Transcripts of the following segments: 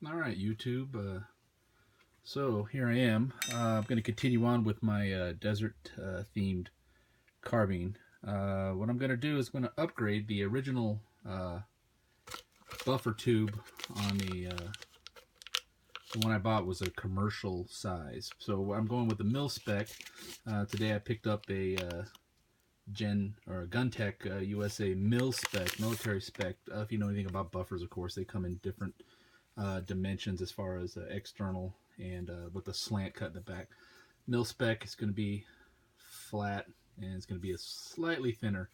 All right, YouTube. So here I am. I'm going to continue on with my desert themed carbine. What I'm going to do is going to upgrade the original buffer tube on the one I bought was a commercial size. So I'm going with the mil spec. Today I picked up a Gun Tech USA mil spec, military spec. If you know anything about buffers, of course, they come in different dimensions as far as external and with the slant cut in the back. Mil spec is going to be flat and it's going to be a slightly thinner.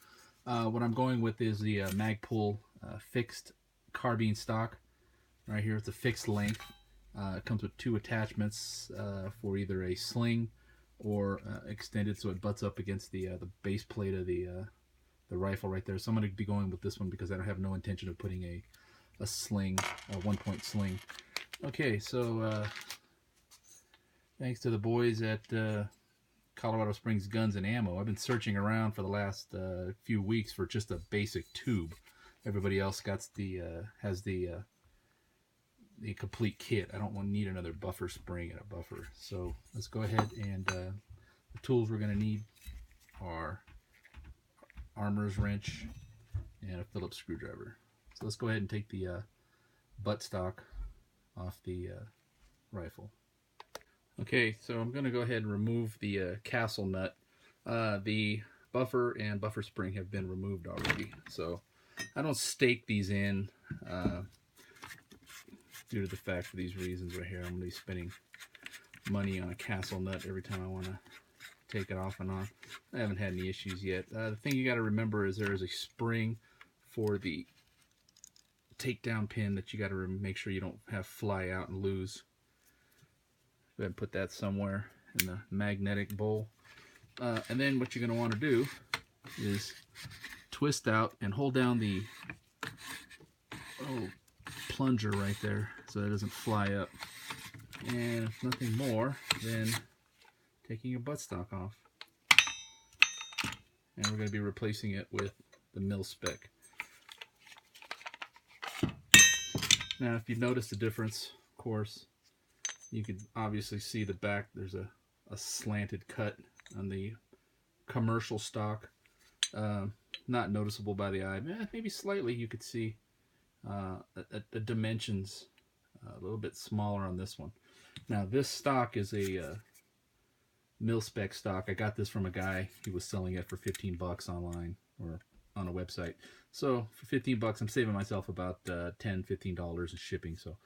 What I'm going with is the MagPul fixed carbine stock. Right here, it's a fixed length. It comes with two attachments for either a sling or extended, so it butts up against the base plate of the rifle right there. So I'm going to be going with this one because I don't have no intention of putting a sling, a 1-point sling. Okay, so thanks to the boys at Colorado Springs Guns and Ammo, I've been searching around for the last few weeks for just a basic tube. Everybody else got has the complete kit. I don't need another buffer spring and a buffer. So let's go ahead and the tools we're going to need are armorer's wrench and a Phillips screwdriver. So let's go ahead and take the buttstock off the rifle. Okay, so I'm going to go ahead and remove the castle nut. The buffer and buffer spring have been removed already, so I don't stake these in due to the fact for these reasons right here. I'm going to be spending money on a castle nut every time I want to take it off and on. I haven't had any issues yet. The thing you got to remember is there is a spring for the takedown pin that you got to make sure you don't have fly out and lose. Go ahead and put that somewhere in the magnetic bowl. And then what you're going to want to do is twist out and hold down the plunger right there so that it doesn't fly up. And if nothing more, then taking your buttstock off. And we're going to be replacing it with the mil spec. Now, if you've noticed the difference, of course, you can obviously see the back. There's a slanted cut on the commercial stock. Not noticeable by the eye. Maybe slightly you could see the dimensions a little bit smaller on this one. Now, this stock is a mil spec stock. I got this from a guy. He was selling it for 15 bucks online or on a website. So for 15 bucks, I'm saving myself about $10–15 in shipping. So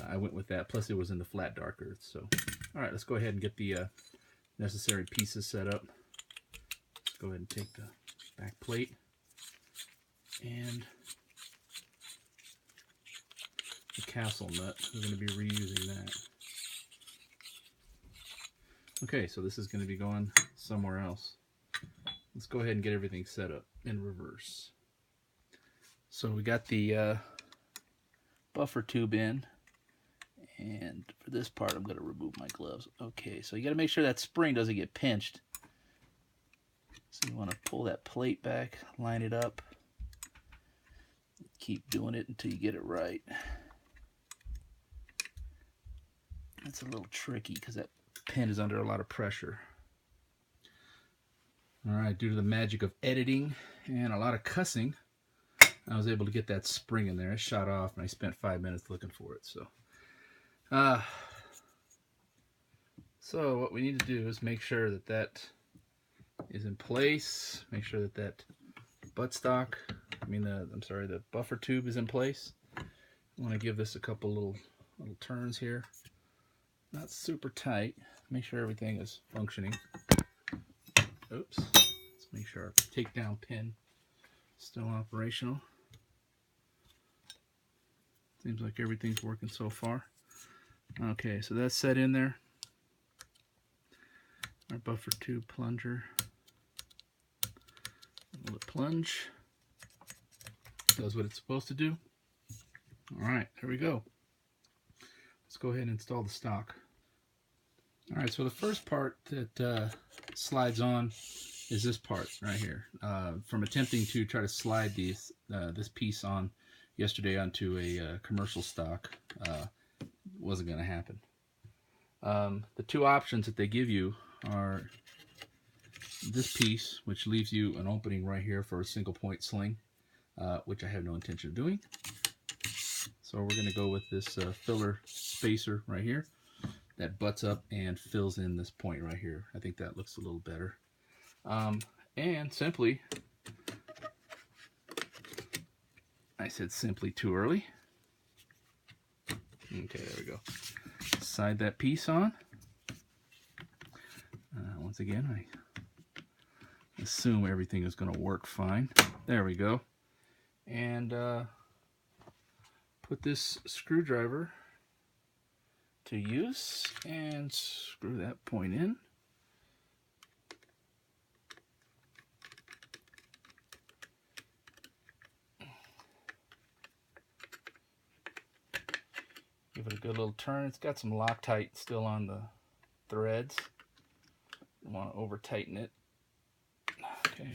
I went with that. Plus, it was in the flat dark earth. So, all right, let's go ahead and get the necessary pieces set up. Let's go ahead and take the back plate and the castle nut. We're going to be reusing that. Okay, so this is going to be going somewhere else. Let's go ahead and get everything set up in reverse. So we got the buffer tube in, and for this part I'm going to remove my gloves. Okay, so you got to make sure that spring doesn't get pinched. So you want to pull that plate back, line it up, keep doing it until you get it right. That's a little tricky because that pin is under a lot of pressure. Alright, due to the magic of editing and a lot of cussing, I was able to get that spring in there. It shot off and I spent 5 minutes looking for it. So what we need to do is make sure that that is in place. Make sure that that buttstock, the buffer tube is in place. I want to give this a couple little turns here. Not super tight. Make sure everything is functioning. Oops. Let's make sure our takedown pin is still operational. Seems like everything's working so far. Okay, so that's set in there. Our buffer tube plunger. Will it plunge? Does what it's supposed to do. Alright, there we go. Let's go ahead and install the stock. Alright, so the first part that slides on is this part right here. From attempting to try to slide this piece on yesterday onto a commercial stock, wasn't going to happen. The two options that they give you are this piece, which leaves you an opening right here for a single point sling, which I have no intention of doing. So we're going to go with this filler spacer right here that butts up and fills in this point right here. I think that looks a little better. And simply, I said simply too early. Okay, there we go. Slide that piece on. Once again, I assume everything is going to work fine. There we go. And put this screwdriver to use and screw that point in. Give it a good little turn. It's got some Loctite still on the threads. Don't want to over tighten it. Okay.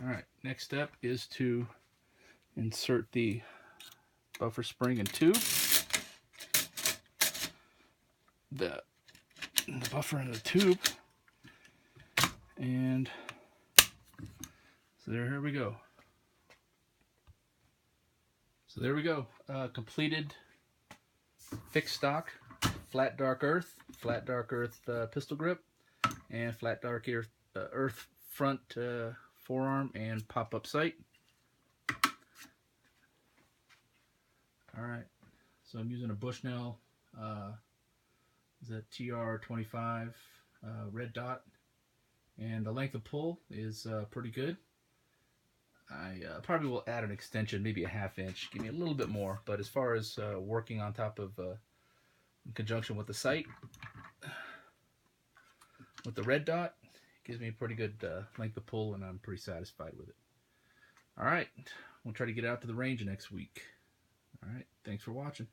Alright, next step is to insert the buffer spring and tube. The buffer in the tube. And so here we go. So there we go. Completed fixed stock, flat dark earth pistol grip, and flat dark earth front forearm and pop-up sight. Alright, so I'm using a Bushnell is that TR25 red dot, and the length of pull is pretty good. I probably will add an extension, maybe a 1/2 inch, give me a little bit more, but as far as working on top of in conjunction with the sight with the red dot, it gives me a pretty good length of pull, and I'm pretty satisfied with it. Alright, we'll try to get out to the range next week. Alright, thanks for watching.